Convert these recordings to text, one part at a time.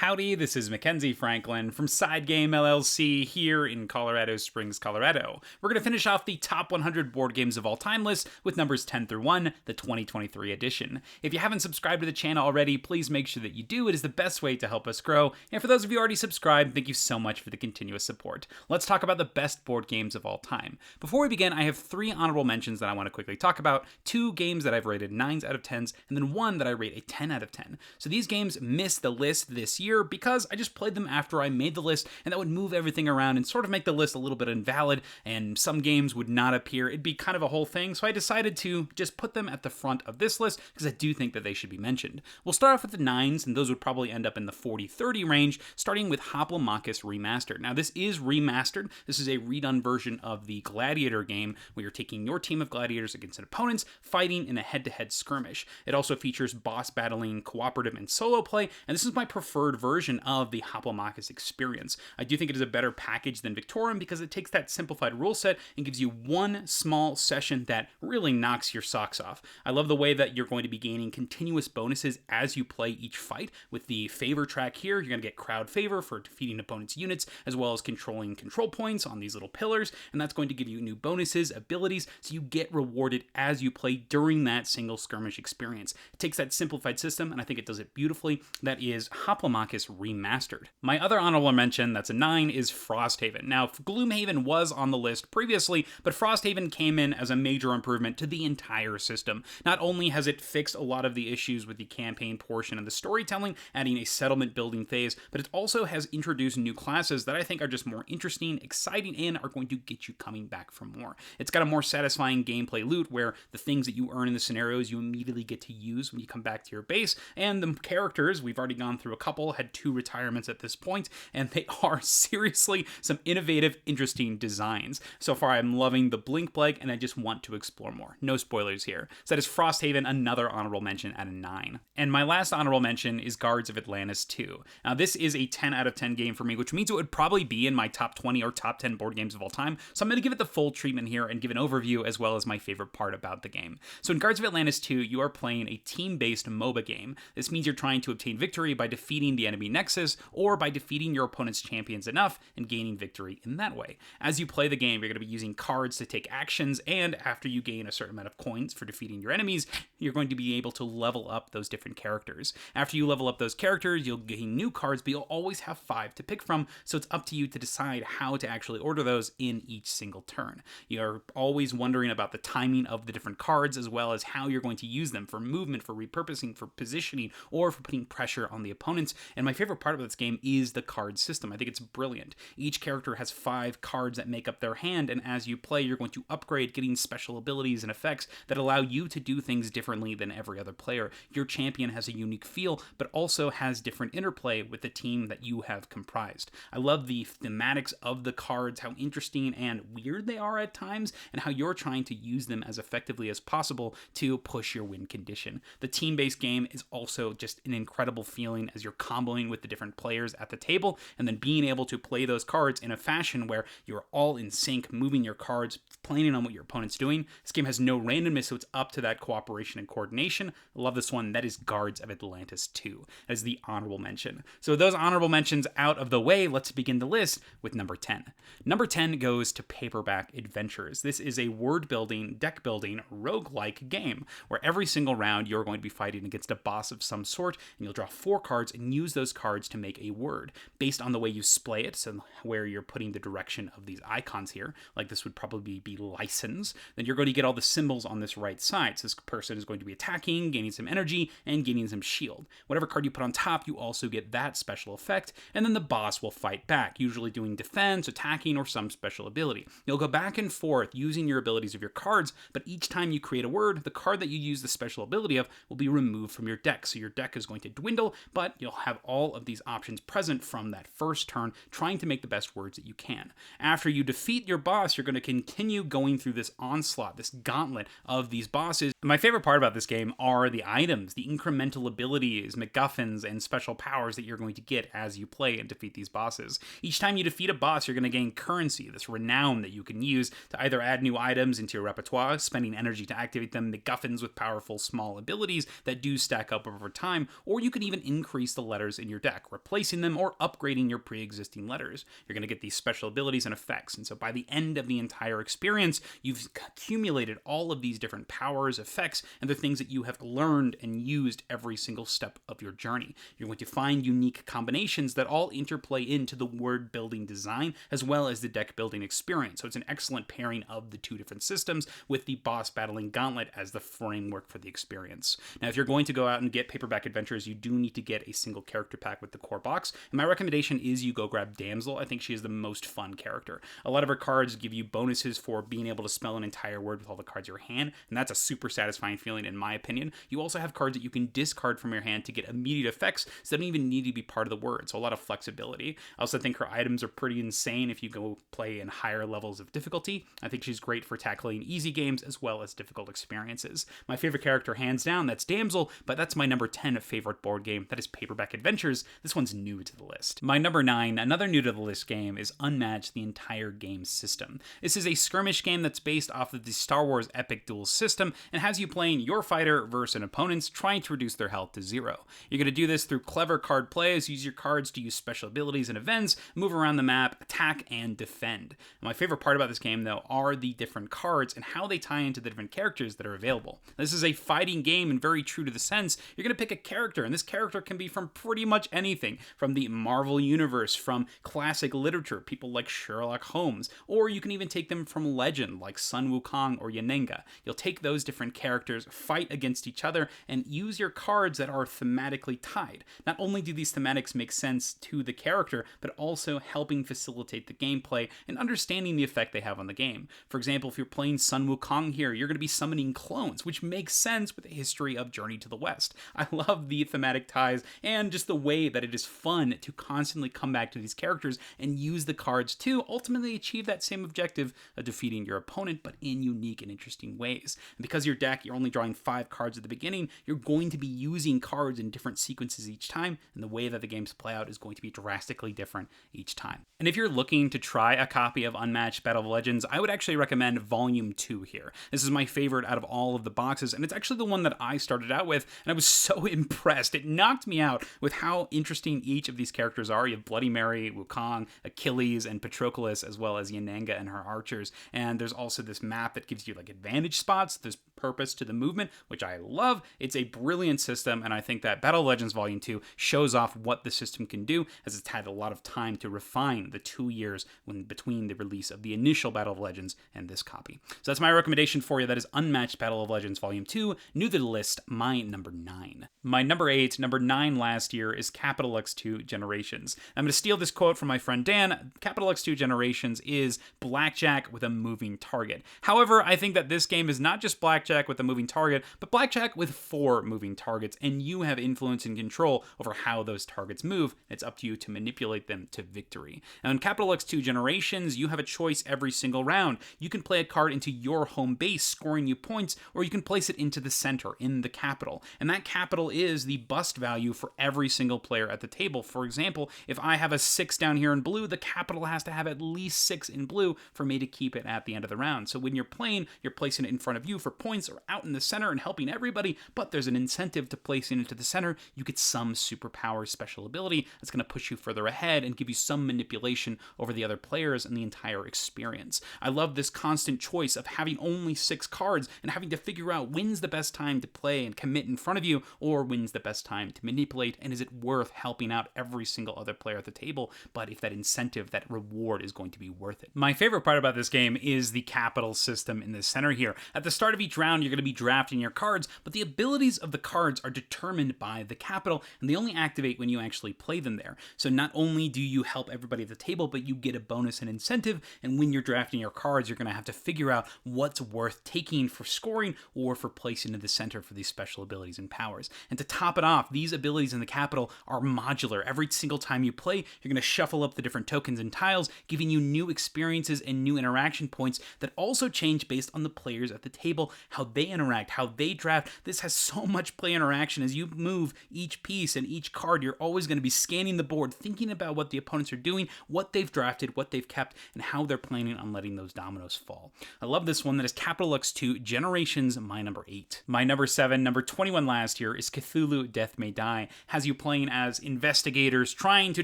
Howdy, this is Mackenzie Franklin from SideGame LLC here in Colorado Springs, Colorado. We're going to finish off the top 100 board games of all time list with numbers 10 through 1, the 2023 edition. If you haven't subscribed to the channel already, please make sure that you do. It is the best way to help us grow. And for those of you already subscribed, thank you so much for the continuous support. Let's talk about the best board games of all time. Before we begin, I have 3 honorable mentions that I want to quickly talk about, 2 games that I've rated 9s out of 10s, and then 1 that I rate a 10 out of 10. So these games missed the list this year because I just played them after I made the list, and that would move everything around and sort of make the list a little bit invalid, and some games would not appear. It'd be kind of a whole thing, so I decided to just put them at the front of this list because I do think that they should be mentioned. We'll start off with the 9s, and those would probably end up in the 40-30 range, starting with Hoplomachus Remastered. Now, this is remastered. This is a redone version of the Gladiator game, where you're taking your team of gladiators against opponents, fighting in a head-to-head skirmish. It also features boss battling, cooperative, and solo play, and this is my preferred version of the Hoplomachus experience. I do think it is a better package than Victorium because it takes that simplified rule set and gives you one small session that really knocks your socks off. I love the way that you're going to be gaining continuous bonuses as you play each fight. With the favor track here, you're going to get crowd favor for defeating opponents' units, as well as controlling control points on these little pillars, and that's going to give you new bonuses, abilities, so you get rewarded as you play during that single skirmish experience. It takes that simplified system, and I think it does it beautifully. That is Hoplomachus Remastered. My other honorable mention, that's a 9, is Frosthaven. Now, Gloomhaven was on the list previously, but Frosthaven came in as a major improvement to the entire system. Not only has it fixed a lot of the issues with the campaign portion and the storytelling, adding a settlement building phase, but it also has introduced new classes that I think are just more interesting, exciting, and are going to get you coming back for more. It's got a more satisfying gameplay loop where the things that you earn in the scenarios you immediately get to use when you come back to your base, and the characters, we've already gone through a couple, had 2 retirements at this point, and they are seriously some innovative, interesting designs. So far, I'm loving the Blink Blag, and I just want to explore more. No spoilers here. So that is Frosthaven, another honorable mention at a 9. And my last honorable mention is Guards of Atlantis II. Now, this is a 10 out of 10 game for me, which means it would probably be in my top 20 or top 10 board games of all time. So I'm going to give it the full treatment here and give an overview as well as my favorite part about the game. So in Guards of Atlantis II, you are playing a team-based MOBA game. This means you're trying to obtain victory by defeating the enemy nexus or by defeating your opponent's champions enough and gaining victory in that way. As you play the game, you're going to be using cards to take actions, and after you gain a certain amount of coins for defeating your enemies, you're going to be able to level up those different characters. After you level up those characters, you'll gain new cards, but you'll always have 5 to pick from, so it's up to you to decide how to actually order those in each single turn. You're always wondering about the timing of the different cards, as well as how you're going to use them for movement, for repurposing, for positioning, or for putting pressure on the opponents. And my favorite part of this game is the card system. I think it's brilliant. Each character has 5 cards that make up their hand, and as you play, you're going to upgrade, getting special abilities and effects that allow you to do things differently than every other player. Your champion has a unique feel, but also has different interplay with the team that you have comprised. I love the thematics of the cards, how interesting and weird they are at times, and how you're trying to use them as effectively as possible to push your win condition. The team-based game is also just an incredible feeling as you're comboing with the different players at the table, and then being able to play those cards in a fashion where you're all in sync, moving your cards, planning on what your opponent's doing. This game has no randomness, so it's up to that cooperation and coordination. I love this one. That is Guards of Atlantis II. That is the honorable mention. So with those honorable mentions out of the way, let's begin the list with number 10. Number 10 goes to Paperback Adventures. This is a word-building, deck-building, roguelike game where every single round you're going to be fighting against a boss of some sort, and you'll draw 4 cards and use those cards to make a word based on the way you splay it, so where you're putting the direction of these icons here, like this would probably be license, then you're going to get all the symbols on this right side. So this person is going to be attacking, gaining some energy, and gaining some shield. Whatever card you put on top, you also get that special effect, and then the boss will fight back, usually doing defense, attacking, or some special ability. You'll go back and forth using your abilities of your cards, but each time you create a word, the card that you use the special ability of will be removed from your deck. So your deck is going to dwindle, but you'll have all of these options present from that first turn, trying to make the best words that you can. After you defeat your boss, you're going to continue going through this onslaught, this gauntlet of these bosses. My favorite part about this game are the items, the incremental abilities, MacGuffins, and special powers that you're going to get as you play and defeat these bosses. Each time you defeat a boss, you're going to gain currency, this renown that you can use to either add new items into your repertoire, spending energy to activate them, MacGuffins with powerful small abilities that do stack up over time, or you can even increase the letters letters in your deck, replacing them or upgrading your pre-existing letters. You're going to get these special abilities and effects, and so by the end of the entire experience, you've accumulated all of these different powers, effects, and the things that you have learned and used every single step of your journey. You're going to find unique combinations that all interplay into the word building design as well as the deck building experience. So it's an excellent pairing of the two different systems with the boss battling gauntlet as the framework for the experience. Now, if you're going to go out and get Paperback Adventures, you do need to get a single character pack with the core box. And my recommendation is you go grab Damsel. I think she is the most fun character. A lot of her cards give you bonuses for being able to spell an entire word with all the cards in your hand, and that's a super satisfying feeling in my opinion. You also have cards that you can discard from your hand to get immediate effects, so they don't even need to be part of the word. So a lot of flexibility. I also think her items are pretty insane if you go play in higher levels of difficulty. I think she's great for tackling easy games as well as difficult experiences. My favorite character, hands down, that's Damsel, but that's my number 10 favorite board game. That is Paperback Adventures. This one's new to the list. My number 9, another new to the list game, is Unmatched, the entire game system. This is a skirmish game that's based off of the Star Wars Epic Duel system and has you playing your fighter versus an opponent's trying to reduce their health to 0. You're going to do this through clever card plays, use your cards to use special abilities and events, move around the map, attack, and defend. And my favorite part about this game, though, are the different cards and how they tie into the different characters that are available. This is a fighting game and very true to the sense. You're going to pick a character, and this character can be from pretty much anything, from the Marvel Universe, from classic literature, people like Sherlock Holmes, or you can even take them from legend, like Sun Wukong or Yanenga. You'll take those different characters, fight against each other, and use your cards that are thematically tied. Not only do these thematics make sense to the character, but also helping facilitate the gameplay and understanding the effect they have on the game. For example, if you're playing Sun Wukong here, you're going to be summoning clones, which makes sense with the history of Journey to the West. I love the thematic ties and just the way that it is fun to constantly come back to these characters and use the cards to ultimately achieve that same objective of defeating your opponent, but in unique and interesting ways. And because your deck, you're only drawing 5 cards at the beginning, you're going to be using cards in different sequences each time, and the way that the games play out is going to be drastically different each time. And if you're looking to try a copy of Unmatched Battle of Legends, I would actually recommend Volume 2 here. This is my favorite out of all of the boxes, and it's actually the one that I started out with, and I was so impressed. It knocked me out with how interesting each of these characters are. You have Bloody Mary, Wukong, Achilles, and Patroclus, as well as Yanenga and her archers. And there's also this map that gives you like advantage spots. There's purpose to the movement, which I love. It's a brilliant system, and I think that Battle of Legends Volume 2 shows off what the system can do, as it's had a lot of time to refine the 2 years between the release of the initial Battle of Legends and this copy. So that's my recommendation for you. That is Unmatched Battle of Legends Volume 2, new to the list, my number 9. My number 8, number 9 last year, is Capital X2 Generations. I'm going to steal this quote from my friend Dan. Capital X2 Generations is blackjack with a moving target. However, I think that this game is not just blackjack with a moving target, but blackjack with 4 moving targets, and you have influence and control over how those targets move. It's up to you to manipulate them to victory. Now, in Capital X2 Generations, you have a choice every single round. You can play a card into your home base, scoring you points, or you can place it into the center, in the capital. And that capital is the bust value for every single player at the table. For example, if I have a 6 down here in blue, the capital has to have at least 6 in blue for me to keep it at the end of the round. So when you're playing, you're placing it in front of you for points or out in the center and helping everybody, but there's an incentive to placing it to the center. You get some superpower special ability that's going to push you further ahead and give you some manipulation over the other players and the entire experience. I love this constant choice of having only 6 cards and having to figure out when's the best time to play and commit in front of you, or when's the best time to manipulate, and is it worth helping out every single other player at the table, but if that incentive, that reward is going to be worth it. My favorite part about this game is the capital system in the center here. At the start of each round, you're going to be drafting your cards, but the abilities of the cards are determined by the capital, and they only activate when you actually play them there. So not only do you help everybody at the table, but you get a bonus and incentive, and when you're drafting your cards, you're going to have to figure out what's worth taking for scoring or for placing in the center for these special abilities and powers. And to top it off, these abilities in the capital are modular. Every single time you play, you're going to shuffle up the different tokens and tiles, giving you new experiences and new interaction points that also change based on the players at the table, how they interact, how they draft. This has so much play interaction. As you move each piece and each card, you're always going to be scanning the board, thinking about what the opponents are doing, what they've drafted, what they've kept, and how they're planning on letting those dominoes fall. I love this one. That is Capital X2 Generations, my number 8. My number 7, number 21 last year, is Cthulhu Death May Die. Has you playing as investigators trying to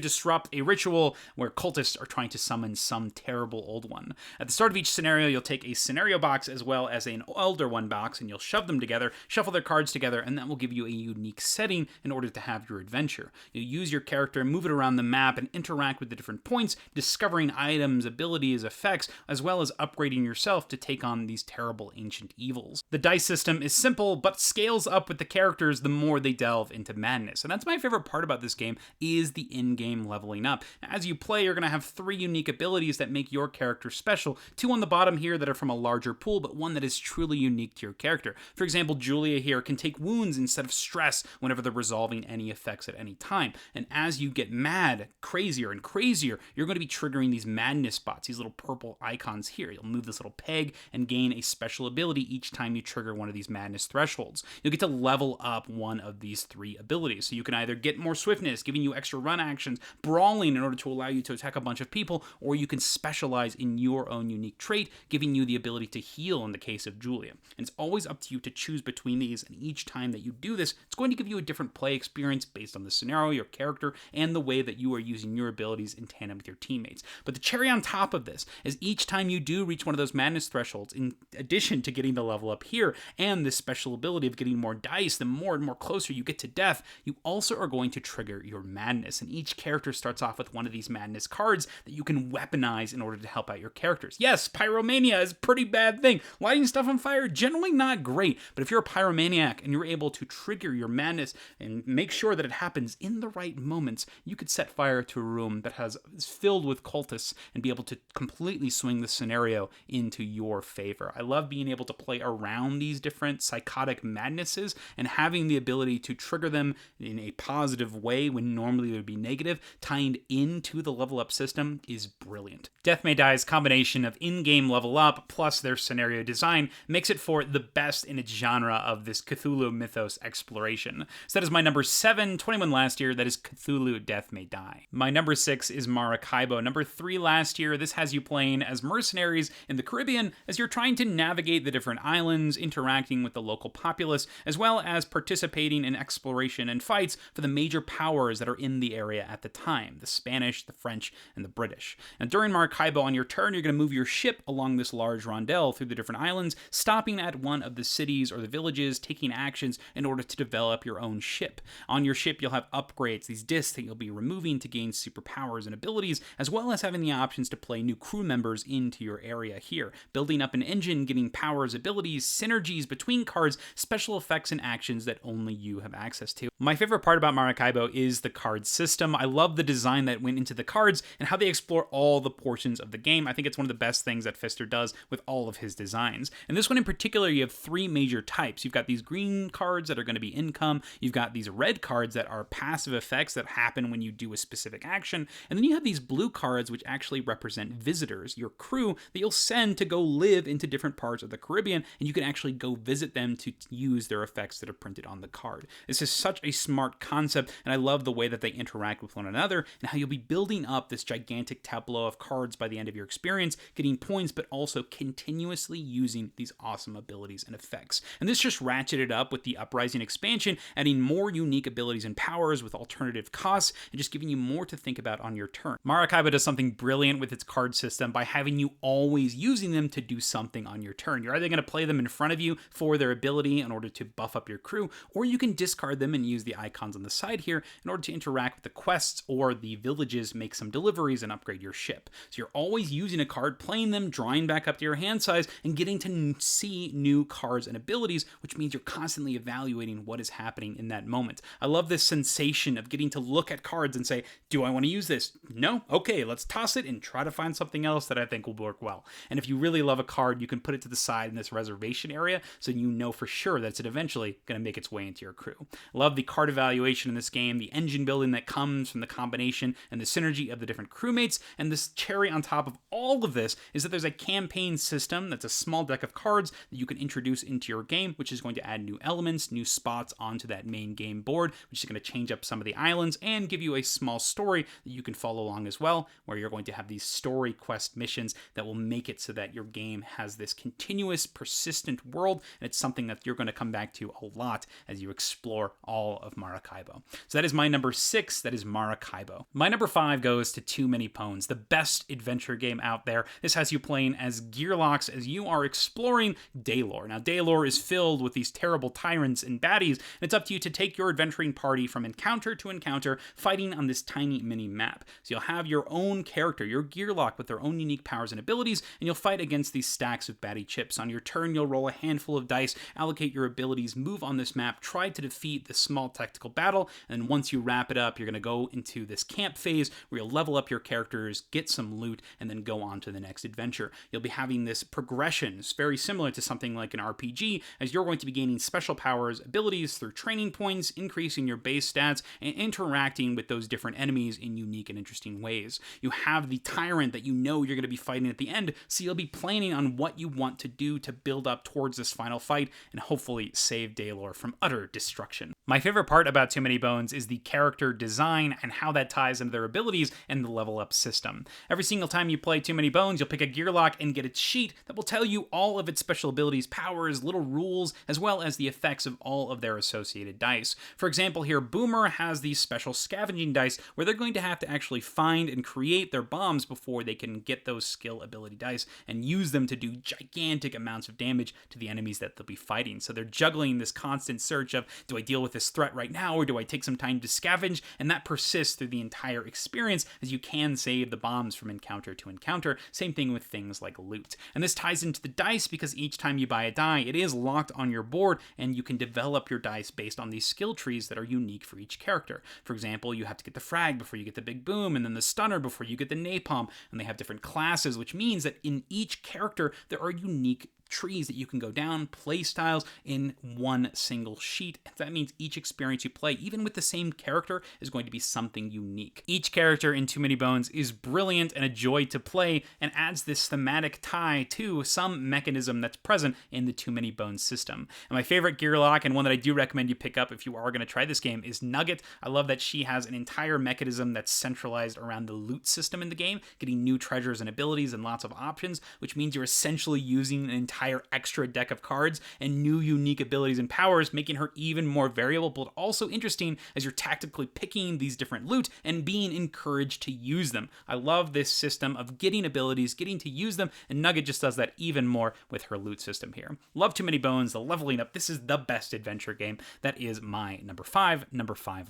disrupt a ritual where cultists are trying to summon some terrible old one. At the start of each scenario, you'll take a scenario box as well as an Elder One box, and you'll shove them together, shuffle their cards together, and that will give you a unique setting in order to have your adventure. You'll use your character, move it around the map, and interact with the different points, discovering items, abilities, effects, as well as upgrading yourself to take on these terrible ancient evils. The dice system is simple, but scales up with the characters the more they delve into madness. And that's my favorite part about this game, is the in-game leveling up. As you play, you're going to have 3 unique abilities that make your character special. 2 on the bottom here that are from a larger pool, but one that is truly unique to your character. For example, Julia here can take wounds instead of stress whenever they're resolving any effects at any time. And as you get mad, crazier and crazier, you're going to be triggering these madness spots, these little purple icons here. You'll move this little peg and gain a special ability each time you trigger one of these madness thresholds. You'll get to level up one of these 3 abilities. So you can either get more swiftness, giving you extra run actions, brawling in order to allow you to attack a bunch of people, or you can specialize in your own unique trait, giving you the ability to heal in the case of Julia. And it's always up to you to choose between these, and each time that you do this, it's going to give you a different play experience based on the scenario, your character, and the way that you are using your abilities in tandem with your teammates. But the cherry on top of this is each time you do reach one of those madness thresholds, in addition to getting the level up here and this special ability of getting more dice, the more and more closer you get to death, you also are going to trigger your madness. And each character starts off with one of these madness cards that you can weaponize in order to help out your characters. Yes, pyromania is a pretty bad thing. Lighting stuff on fire, generally not great, but if you're a pyromaniac and you're able to trigger your madness and make sure that it happens in the right moments, you could set fire to a room that is filled with cultists and be able to completely swing the scenario into your favor. I love being able to play around these different psychotic madnesses and having the ability to trigger them in a positive way when normally it would be negative, tying into the level up system is brilliant. Death May Die's combination of in-game level up plus their scenario design makes it for the best in its genre of this Cthulhu mythos exploration. So that is my number 7, 21 last year, that is Cthulhu Death May Die. My number 6 is Maracaibo. Number 3 last year, this has you playing as mercenaries in the Caribbean as you're trying to navigate the different islands, interacting with the local populace, as well as participating in exploration and fights for the major powers that are in the area at the time, the Spanish, the French, and the British. And during Maracaibo, on your turn, you're going to move your ship along this large rondel through the different islands, stopping at one of the cities or the villages, taking actions in order to develop your own ship. On your ship, you'll have upgrades, these discs that you'll be removing to gain superpowers and abilities, as well as having the options to play new crew members into your area here, building up an engine, getting powers, abilities, synergies between cards, special effects, and actions that only you have access to. My favorite part about Maracaibo is the card system. I love the design that went into the cards and how they explore all the portions of the game. I think it's one of the best things that Pfister does with all of his designs. And this one in particular, you have 3 major types. You've got these green cards that are going to be income, you've got these red cards that are passive effects that happen when you do a specific action, and then you have these blue cards which actually represent visitors, your crew that you'll send to go live into different parts of the Caribbean, and you can actually go visit them to use their effects that are printed on the card. This is such a smart concept, and I love the way that they interact with one another and how you'll be building up this gigantic tableau of cards by the end of your experience, getting points, but also continuously using these awesome abilities and effects. And this just ratcheted up with the Uprising expansion, adding more unique abilities and powers with alternative costs, and just giving you more to think about on your turn. Maracaibo does something brilliant with its card system by having you always using them to do something on your turn. You're either going to play them in front of you for their ability in order to buff up your crew, or you can discard them and use the icons on the side here in order to interact with the quests or the villages, make some deliveries, and upgrade your ship. So you're always using a card, playing them, drawing back up to your hand size, and getting to see new cards and abilities, which means you're constantly evaluating what is happening in that moment. I love this sensation of getting to look at cards and say, do I want to use this? No? Okay, let's toss it and try to find something else that I think will work well. And if you really love a card, you can put it to the side in this reservation area so you know for sure that it's eventually going to make its way into your crew. I love the card evaluation in this game, the engine building that comes from the combination and the synergy of the different crewmates, and this cherry on top of all of this is that there's a campaign system that's a small deck of cards that you can introduce into your game, which is going to add new elements, new spots onto that main game board, which is going to change up some of the islands and give you a small story that you can follow along as well, where you're going to have these story quest missions that will make it so that your game has this continuous, persistent world, and it's something that you're going to come back to a lot as you explore all of Maracaibo. Maracaibo. So that is my number 6, that is Maracaibo. My number 5 goes to Too Many Pwns, the best adventure game out there. This has you playing as Gearlocs as you are exploring Daylor. Now, Daylor is filled with these terrible tyrants and baddies, and it's up to you to take your adventuring party from encounter to encounter, fighting on this tiny mini map. So you'll have your own character, your Gearloc, with their own unique powers and abilities, and you'll fight against these stacks of baddie chips. On your turn, you'll roll a handful of dice, allocate your abilities, move on this map, try to defeat this small tactical battle, and then once you wrap it up, you're going to go into this camp phase where you'll level up your characters, get some loot, and then go on to the next adventure. You'll be having this progression. It's very similar to something like an RPG, as you're going to be gaining special powers, abilities through training points, increasing your base stats, and interacting with those different enemies in unique and interesting ways. You have the tyrant that you know you're going to be fighting at the end, so you'll be planning on what you want to do to build up towards this final fight and hopefully save Daylor from utter destruction. My favorite part about Too Many Bones is the character design and how that ties into their abilities and the level up system. Every single time you play Too Many Bones, you'll pick a Gearloc and get its sheet that will tell you all of its special abilities, powers, little rules, as well as the effects of all of their associated dice. For example, here, Boomer has these special scavenging dice where they're going to have to actually find and create their bombs before they can get those skill ability dice and use them to do gigantic amounts of damage to the enemies that they'll be fighting. So they're juggling this constant search of, do I deal with this threat right now, or do I take some time to scavenge? And that persists through the entire experience, as you can save the bombs from encounter to encounter. Same thing with things like loot. And this ties into the dice, because each time you buy a die, it is locked on your board, and you can develop your dice based on these skill trees that are unique for each character. For example, you have to get the frag before you get the big boom, and then the stunner before you get the napalm, and they have different classes, which means that in each character there are unique trees that you can go down, play styles in one single sheet. And that means each experience you play, even with the same character, is going to be something unique. Each character in Too Many Bones is brilliant and a joy to play, and adds this thematic tie to some mechanism that's present in the Too Many Bones system. And my favorite Gearloc, and one that I do recommend you pick up if you are going to try this game, is Nugget. I love that she has an entire mechanism that's centralized around the loot system in the game, getting new treasures and abilities and lots of options, which means you're essentially using an entire extra deck of cards and new unique abilities and powers, making her even more variable, but also interesting as you're tactically picking these different loot and being encouraged to use them. I love this system of getting abilities, getting to use them, and Nugget just does that even more with her loot system here. Love Too Many Bones, the leveling up. This is the best adventure game. That is my number 5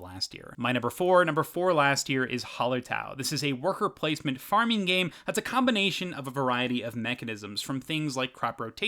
last year. My number 4 last year is Hollowtow. This is a worker placement farming game that's a combination of a variety of mechanisms, from things like crop rotation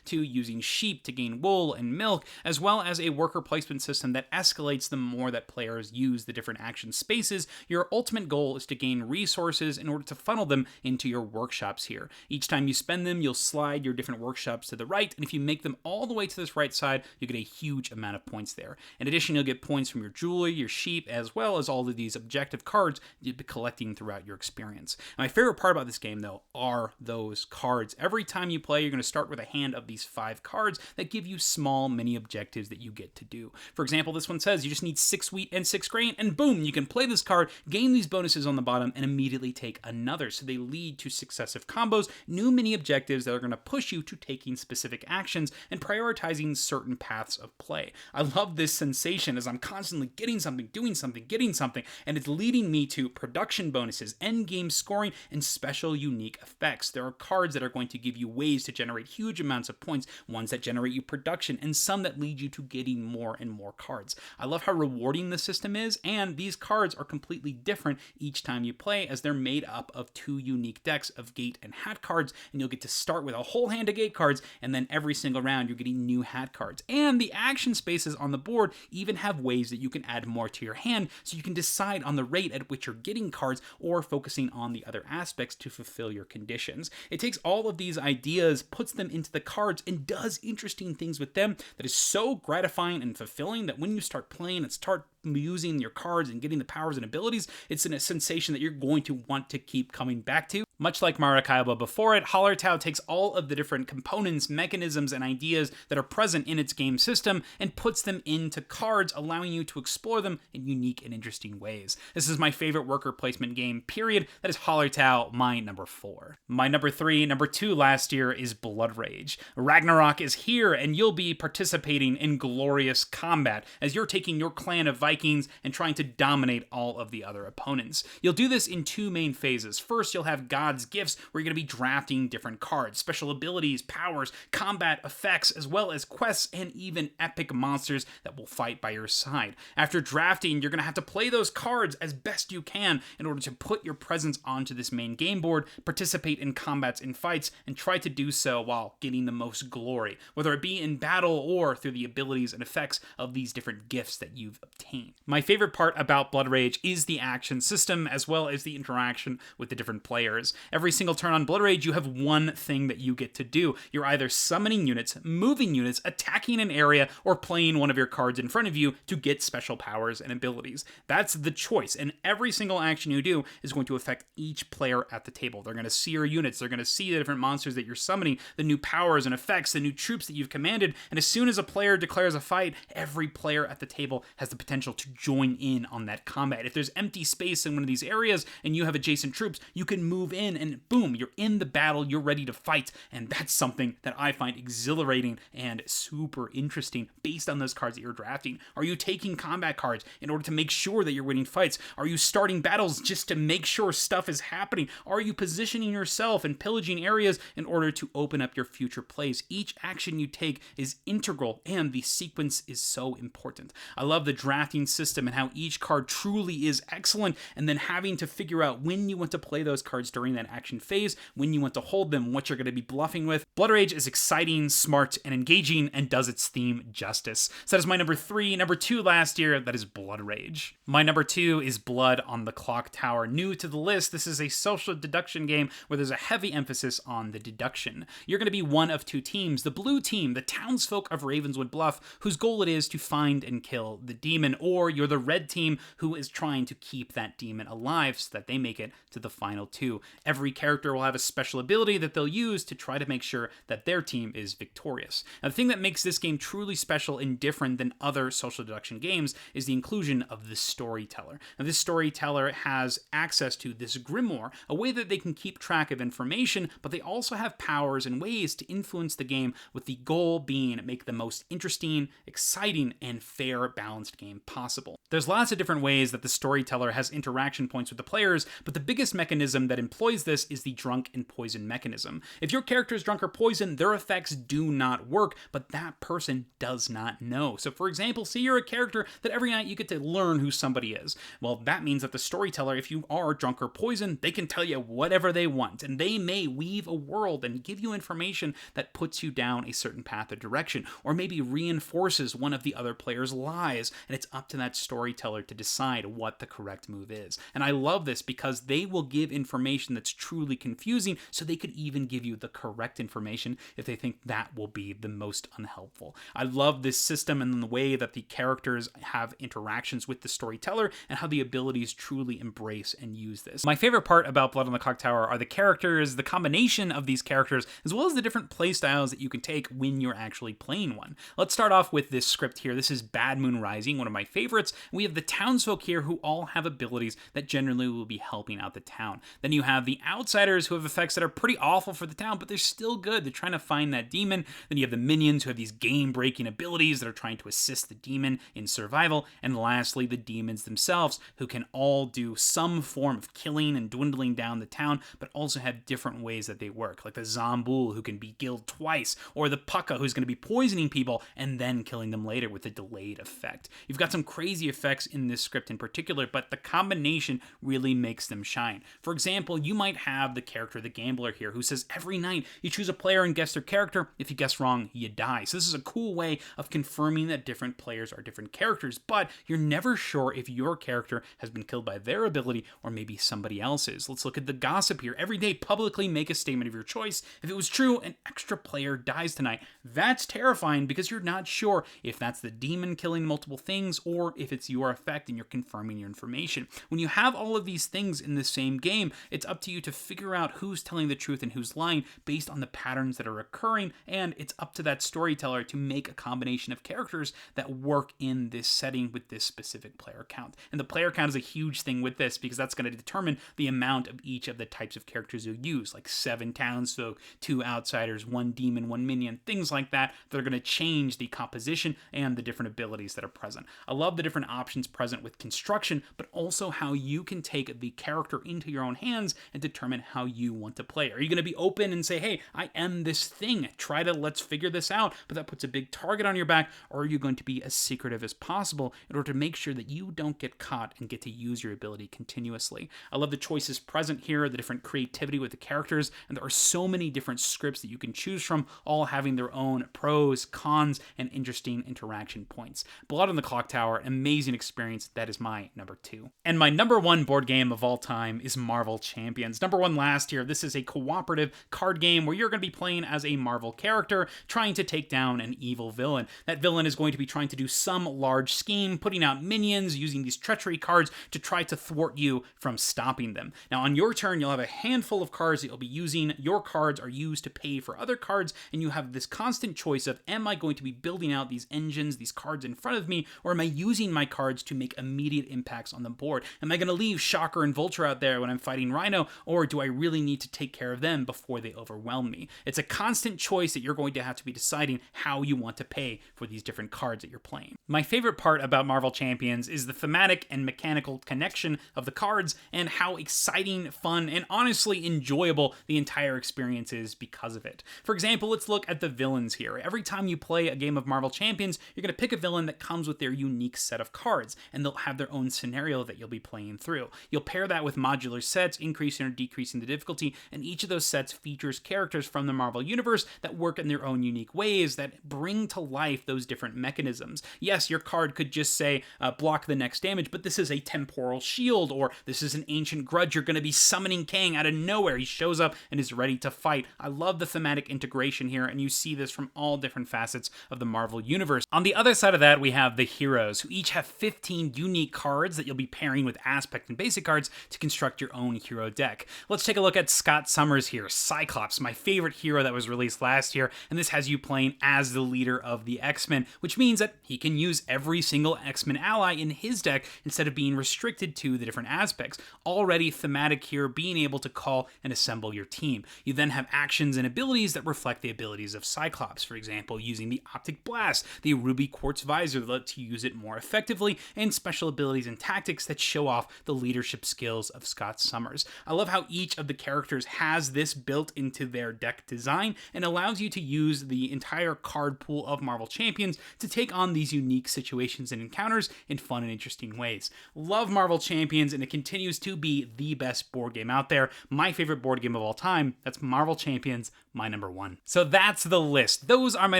to using sheep to gain wool and milk, as well as a worker placement system that escalates the more that players use the different action spaces. Your ultimate goal is to gain resources in order to funnel them into your workshops here. Each time you spend them, you'll slide your different workshops to the right, and if you make them all the way to this right side, you get a huge amount of points there. In addition, you'll get points from your jewelry, your sheep, as well as all of these objective cards you'll be collecting throughout your experience. And my favorite part about this game, though, are those cards. Every time you play, you're going to start with a hand of these 5 cards that give you small mini objectives that you get to do. For example, this one says you just need 6 wheat and 6 grain, and boom, you can play this card, gain these bonuses on the bottom, and immediately take another. So they lead to successive combos, new mini objectives that are going to push you to taking specific actions and prioritizing certain paths of play. I love this sensation as I'm constantly getting something, doing something, getting something, and it's leading me to production bonuses, end game scoring, and special unique effects. There are cards that are going to give you ways to generate huge amounts of points, ones that generate you production, and some that lead you to getting more and more cards. I love how rewarding the system is, and these cards are completely different each time you play, as they're made up of 2 unique decks of gate and hat cards, and you'll get to start with a whole hand of gate cards, and then every single round you're getting new hat cards. And the action spaces on the board even have ways that you can add more to your hand, so you can decide on the rate at which you're getting cards, or focusing on the other aspects to fulfill your conditions. It takes all of these ideas, puts them into the cards, and does interesting things with them that is so gratifying and fulfilling that when you start playing and start using your cards and getting the powers and abilities, it's a sensation that you're going to want to keep coming back to. Much like Maracaibo before it, Hallertau takes all of the different components, mechanisms, and ideas that are present in its game system and puts them into cards, allowing you to explore them in unique and interesting ways. This is my favorite worker placement game, period. That is Hallertau, my number 4. My number 3, number 2 last year is Blood Rage. Ragnarok is here, and you'll be participating in glorious combat as you're taking your clan of Vikings and trying to dominate all of the other opponents. You'll do this in 2 main phases. First, you'll have God's Gifts, where you're going to be drafting different cards, special abilities, powers, combat effects, as well as quests and even epic monsters that will fight by your side. After drafting, you're going to have to play those cards as best you can in order to put your presence onto this main game board, participate in combats and fights, and try to do so while getting the most glory, whether it be in battle or through the abilities and effects of these different gifts that you've obtained. My favorite part about Blood Rage is the action system, as well as the interaction with the different players. Every single turn on Blood Rage, you have one thing that you get to do. You're either summoning units, moving units, attacking an area, or playing one of your cards in front of you to get special powers and abilities. That's the choice, and every single action you do is going to affect each player at the table. They're going to see your units, they're going to see the different monsters that you're summoning, the new powers and effects, the new troops that you've commanded, and as soon as a player declares a fight, every player at the table has the potential to join in on that combat. If there's empty space in one of these areas and you have adjacent troops, you can move in and boom, you're in the battle, you're ready to fight, and that's something that I find exhilarating and super interesting based on those cards that you're drafting. Are you taking combat cards in order to make sure that you're winning fights? Are you starting battles just to make sure stuff is happening? Are you positioning yourself and pillaging areas in order to open up your future plays? Each action you take is integral, and the sequence is so important. I love the drafting system and how each card truly is excellent, and then having to figure out when you want to play those cards during that action phase, when you want to hold them, what you're going to be bluffing with. Blood Rage is exciting, smart, and engaging, and does its theme justice. So that is my number 3. Number 2 last year, that is Blood Rage. My number 2 is Blood on the Clocktower. New to the list, this is a social deduction game where there's a heavy emphasis on the deduction. You're going to be one of 2 teams. The blue team, the townsfolk of Ravenswood Bluff, whose goal it is to find and kill the demon, or you're the red team who is trying to keep that demon alive so that they make it to the final 2. Every character will have a special ability that they'll use to try to make sure that their team is victorious. Now, the thing that makes this game truly special and different than other social deduction games is the inclusion of the storyteller. Now, this storyteller has access to this grimoire, a way that they can keep track of information, but they also have powers and ways to influence the game, with the goal being make the most interesting, exciting, and fair, balanced game possible. There's lots of different ways that the storyteller has interaction points with the players, but the biggest mechanism that employs this is the drunk and poison mechanism. If your character is drunk or poisoned, their effects do not work, but that person does not know. So for example, say you're a character that every night you get to learn who somebody is. Well, that means that the storyteller, if you are drunk or poisoned, they can tell you whatever they want, and they may weave a world and give you information that puts you down a certain path or direction, or maybe reinforces one of the other player's lies, and it's up to that storyteller to decide what the correct move is. And I love this because they will give information that's truly confusing, so they could even give you the correct information if they think that will be the most unhelpful. I love this system and the way that the characters have interactions with the storyteller and how the abilities truly embrace and use this. My favorite part about Blood on the Clocktower are the characters, the combination of these characters, as well as the different play styles that you can take when you're actually playing one. Let's start off with this script here. This is Bad Moon Rising, one of my favorites. We have the townsfolk here who all have abilities that generally will be helping out the town. Then you have the outsiders who have effects that are pretty awful for the town, but they're still good. They're trying to find that demon. Then you have the minions who have these game-breaking abilities that are trying to assist the demon in survival. And lastly, the demons themselves, who can all do some form of killing and dwindling down the town, but also have different ways that they work, like the Zambul, who can be killed twice, or the Pucka, who's going to be poisoning people and then killing them later with a delayed effect. You've got some crazy effects in this script in particular, but the combination really makes them shine. For example, you might have the character, the gambler here, who says every night you choose a player and guess their character. If you guess wrong, you die. So this is a cool way of confirming that different players are different characters, but you're never sure if your character has been killed by their ability or maybe somebody else's. Let's look at the gossip here. Every day, publicly make a statement of your choice. If it was true, an extra player dies tonight. That's terrifying because you're not sure if that's the demon killing multiple things or if it's your effect and you're confirming your information. When you have all of these things in the same game, it's up to to you to figure out who's telling the truth and who's lying based on the patterns that are occurring, and it's up to that storyteller to make a combination of characters that work in this setting with this specific player count. And the player count is a huge thing with this because that's going to determine the amount of each of the types of characters you'll use, like 7 townsfolk, 2 outsiders, 1 demon, 1 minion, things like that are going to change the composition and the different abilities that are present. I love the different options present with construction, but also how you can take the character into your own hands and determine how you want to play. Are you going to be open and say, hey, I am this thing, let's figure this out, but that puts a big target on your back? Or are you going to be as secretive as possible in order to make sure that you don't get caught and get to use your ability continuously? I love the choices present here, the different creativity with the characters, and there are so many different scripts that you can choose from, all having their own pros, cons, and interesting interaction points. Blood on the Clocktower, amazing experience. That is my number 2. And my number 1 board game of all time is Marvel Champions. Number 1 last year. This is a cooperative card game where you're going to be playing as a Marvel character trying to take down an evil villain. That villain is going to be trying to do some large scheme, putting out minions, using these treachery cards to try to thwart you from stopping them. Now, on your turn, you'll have a handful of cards that you'll be using. Your cards are used to pay for other cards, and you have this constant choice of, am I going to be building out these engines, these cards in front of me, or am I using my cards to make immediate impacts on the board? Am I going to leave Shocker and Vulture out there when I'm fighting Rhino, or do I really need to take care of them before they overwhelm me? It's a constant choice that you're going to have to be deciding how you want to pay for these different cards that you're playing. My favorite part about Marvel Champions is the thematic and mechanical connection of the cards and how exciting, fun, and honestly enjoyable the entire experience is because of it. For example, let's look at the villains here. Every time you play a game of Marvel Champions, you're going to pick a villain that comes with their unique set of cards, and they'll have their own scenario that you'll be playing through. You'll pair that with modular sets, increasing or decreasing the difficulty, and each of those sets features characters from the Marvel Universe that work in their own unique ways that bring to life those different mechanisms. Yes, your card could just say, block the next damage, but this is a temporal shield, or this is an ancient grudge. You're going to be summoning Kang out of nowhere. He shows up and is ready to fight. I love the thematic integration here, and you see this from all different facets of the Marvel Universe. On the other side of that, we have the heroes, who each have 15 unique cards that you'll be pairing with aspect and basic cards to construct your own hero deck. Let's take a look at Scott Summers here, Cyclops, my favorite hero that was released last year, and this has you playing as the leader of the X-Men, which means that he can use every single X-Men ally in his deck instead of being restricted to the different aspects. Already thematic here, being able to call and assemble your team. You then have actions and abilities that reflect the abilities of Cyclops, for example, using the Optic Blast, the Ruby Quartz Visor that lets you use it more effectively, and special abilities and tactics that show off the leadership skills of Scott Summers. I love how each of the characters has this built into their deck design and allows you to use the entire card pool of Marvel Champions to take on these unique situations and encounters in fun and interesting ways. Love Marvel Champions, and it continues to be the best board game out there. My favorite board game of all time, that's Marvel Champions, my number 1. So that's the list. Those are my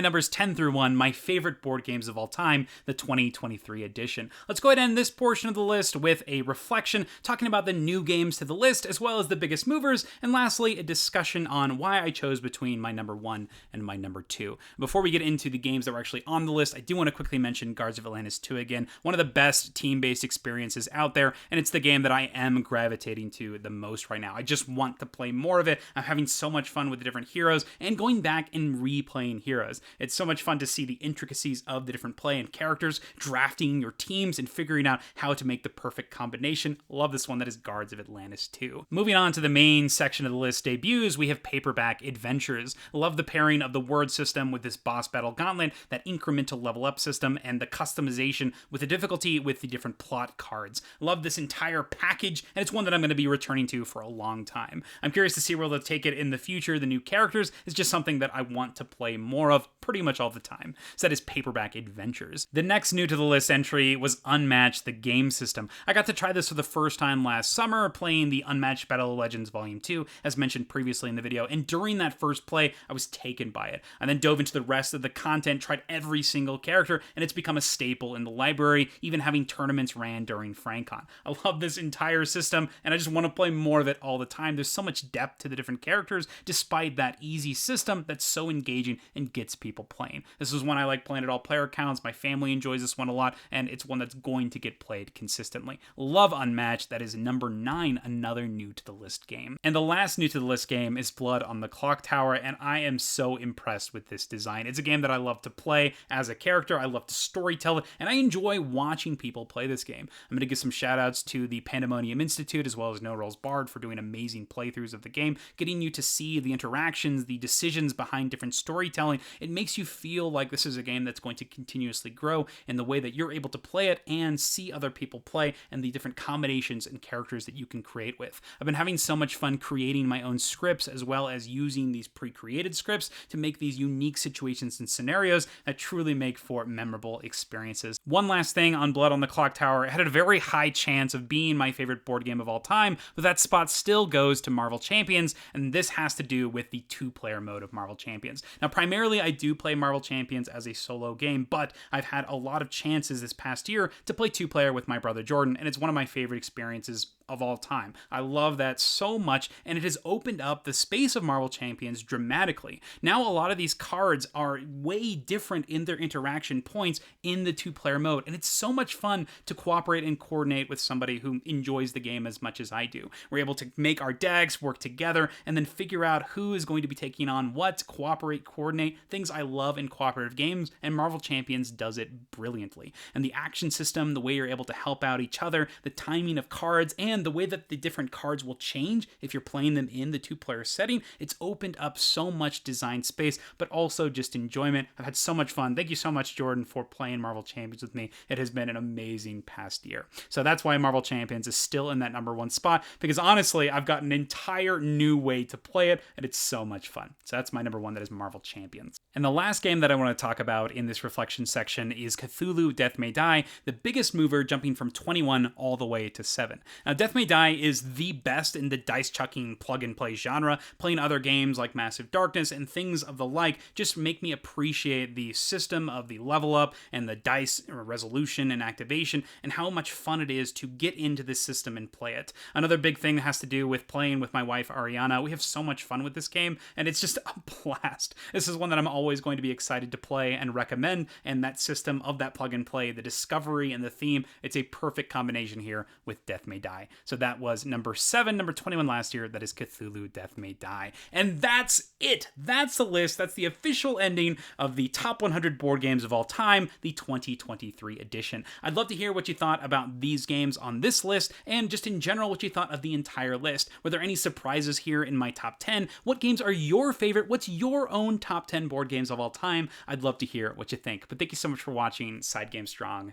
numbers 10 through 1, my favorite board games of all time, the 2023 edition. Let's go ahead and end this portion of the list with a reflection, talking about the new games to the list, as well as the biggest movers, and lastly, a discussion on why I chose between my number 1 and my number 2. Before we get into the games that were actually on the list, I do want to quickly mention Guards of Atlantis II again, one of the best team-based experiences out there, and it's the game that I am gravitating to the most right now. I just want to play more of it. I'm having so much fun with the different heroes and going back and replaying heroes. It's so much fun to see the intricacies of the different play and characters, drafting your teams and figuring out how to make the perfect combination. Love this one. That is Guards of Atlantis II. Moving on to the main section of the list debuts, we have Paperback Adventures. Love the pairing of the word system with this boss battle gauntlet, that incremental level up system, and the customization with the difficulty with the different plot cards. Love this entire package, and it's one that I'm going to be returning to for a long time. I'm curious to see where they'll take it in the future. The new characters is just something that I want to play more of pretty much all the time. So that is Paperback Adventures. The next new to the list entry was Unmatched, the game system. I got to try this for the first time last summer, playing the Unmatched Battle of Legends Volume 2, as mentioned previously in the video, and during that first play, I was taken by it. I then dove into the rest of the content, tried every single character, and it's become a staple in the library, even having tournaments ran during FranCon. I love this entire system, and I just want to play more of it all the time. There's so much depth to the different characters, despite that easy system that's so engaging and gets people playing. This is one I like playing at all player counts. My family enjoys this one a lot, and it's one that's going to get played consistently. Love Unmatched. That is number 9, another new to the list game. And the last new to the list game is Blood on the Clocktower, and I am so impressed with this design. It's a game that I love to play as a character, I love to storytell it, and I enjoy watching people play this game. I'm going to give some shout outs to the Pandemonium Institute as well as No Rolls Barred for doing amazing playthroughs of the game, getting you to see the interactions, the decisions behind different storytelling. It makes you feel like this is a game that's going to continuously grow in the way that you're able to play it and see other people play and the different combinations and characters that you can create with. I've been having so much fun creating my own scripts as well as using these pre-created scripts to make these unique situations and scenarios that truly make for memorable experiences. One last thing on Blood on the Clocktower, it had a very high chance of being my favorite board game of all time, but that spot still goes to Marvel Champions, and this has to do with the two-player mode of Marvel Champions. Now, primarily I do play Marvel Champions as a solo game, but I've had a lot of chances this past year to play two-player with my brother Jordan, and it's one of my favorite experiences of all time. I love that so much, and it has opened up the space of Marvel Champions dramatically. Now a lot of these cards are way different in their interaction points in the two-player mode, and it's so much fun to cooperate and coordinate with somebody who enjoys the game as much as I do. We're able to make our decks work together and then figure out who is going to be taking on what, cooperate, coordinate, things I love in cooperative games, and Marvel Champions does it brilliantly. And the action system, the way you're able to help out each other, the timing of cards, and the way that the different cards will change if you're playing them in the two-player setting, it's opened up so much design space, but also just enjoyment. I've had so much fun. Thank you so much, Jordan, for playing Marvel Champions with me. It has been an amazing past year. So that's why Marvel Champions is still in that #1 spot, because honestly, I've got an entire new way to play it, and it's so much fun. So that's my #1, that is Marvel Champions. And the last game that I want to talk about in this reflection section is Cthulhu Death May Die, the biggest mover, jumping from 21 all the way to 7. Now, Death May Die is the best in the dice-chucking plug-and-play genre. Playing other games like Massive Darkness and things of the like just make me appreciate the system of the level up and the dice resolution and activation and how much fun it is to get into this system and play it. Another big thing that has to do with playing with my wife, Ariana. We have so much fun with this game, and it's just a blast. This is one that I'm always going to be excited to play and recommend, and that system of that plug-and-play, the discovery and the theme, it's a perfect combination here with Death May Die. So that was #7, #21 last year. That is Cthulhu Death May Die. And that's it. That's the list. That's the official ending of the top 100 board games of all time, the 2023 edition. I'd love to hear what you thought about these games on this list, and just in general what you thought of the entire list. Were there any surprises here in my top 10? What games are your favorite? What's your own top 10 board games of all time? I'd love to hear what you think. But thank you so much for watching SideGame Strong.